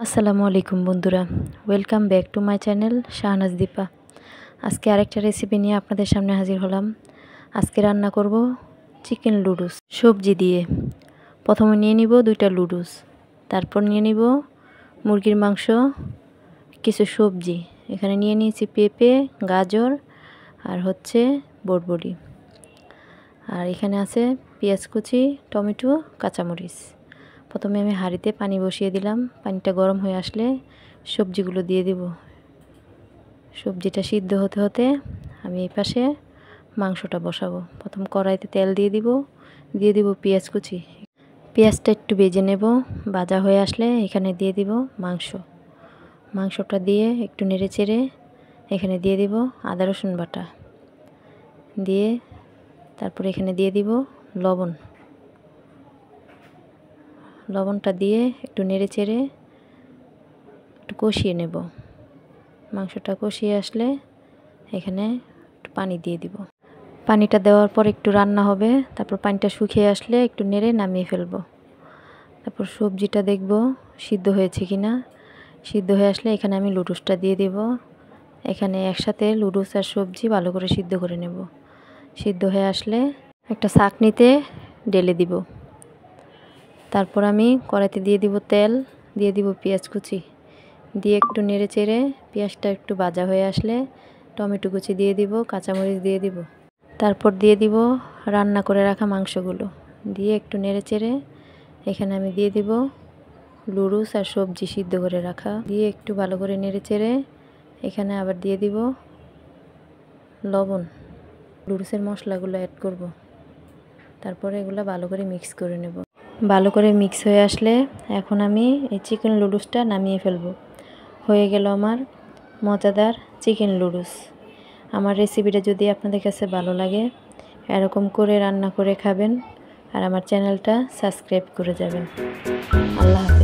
আসসালামু আলাইকুম বন্ধুরা, welcome back to my channel Shahnaz Dipa. আজকে আরেকটা রেসিপি নিয়ে আপনাদের সামনে হাজির হলাম। আজকে রান্না করব চিকেন লুডুস সবজি দিয়ে। প্রথমে নিয়ে নিব 2টা লুডুস, তারপর নিয়ে নিব মুরগির মাংস, কিছু সবজি। এখানে নিয়ে নিয়েছি পেঁপে, গাজর আর বরবটি। আর এখানে আছে পেঁয়াজ কুচি, টমেটো, কাঁচামরিচ। প্রথমে আমি হাঁড়িতে পানি বসিয়ে দিলাম। পানিটা গরম হয়ে আসলে সবজিগুলো দিয়ে দিব। সবজিটা সিদ্ধ হতে হতে আমি এই পাশে মাংসটা বসাবো। প্রথম কড়াইতে তেল দিয়ে দিব পেঁয়াজ কুচি। পেঁয়াজটা একটু ভেজে নেব। ভাজা হয়ে আসলে এখানে দিয়ে দিব মাংসটা দিয়ে একটু নেড়ে চেড়ে এখানে দিয়ে দিব আদা রসুন বাটা দিয়ে, তারপরে এখানে দিয়ে দিব লবণটা দিয়ে একটু নেড়ে চেড়ে একটু কষিয়ে নেব। মাংসটা কষিয়ে আসলে এখানে একটু পানি দিয়ে দিব। পানিটা দেওয়ার পর একটু রান্না হবে। তারপর পানিটা শুকিয়ে আসলে একটু নেড়ে নামিয়ে ফেলব। তারপর সবজিটা দেখব সিদ্ধ হয়েছে কিনা। সিদ্ধ হয়ে আসলে এখানে আমি লুডুসটা দিয়ে দিব। এখানে একসাথে লুডুস আর সবজি ভালো করে সিদ্ধ করে নেব। সিদ্ধ হয়ে আসলে একটা ছাঁকনিতে ঢেলে দিব। তারপর আমি কড়াইতে দিয়ে দিব তেল, দিয়ে দিব পেঁয়াজ কুচি, দিয়ে একটু নেড়ে চেড়ে পেঁয়াজটা একটু ভাজা হয়ে আসলে টমেটো কুচি দিয়ে দিব, কাঁচামরিচ দিয়ে দিব। তারপর দিয়ে দিব রান্না করে রাখা মাংসগুলো, দিয়ে একটু নেড়ে চেড়ে এখানে আমি দিয়ে দিব লুডুস আর সবজি সিদ্ধ করে রাখা, দিয়ে একটু ভালো করে নেড়ে চেড়ে এখানে আবার দিয়ে দিব লবণ। লুডুসের মশলাগুলো অ্যাড করব। তারপরে এগুলো ভালো করে মিক্স করে নেব। ভালো করে মিক্স হয়ে আসলে এখন আমি এই চিকেন লুডুসটা নামিয়ে ফেলব। হয়ে গেল আমার মজাদার চিকেন লুডুস। আমার রেসিপিটা যদি আপনাদের কাছে ভালো লাগে এরকম করে রান্না করে খাবেন আর আমার চ্যানেলটা সাবস্ক্রাইব করে যাবেন। আল্লাহ হাফেজ।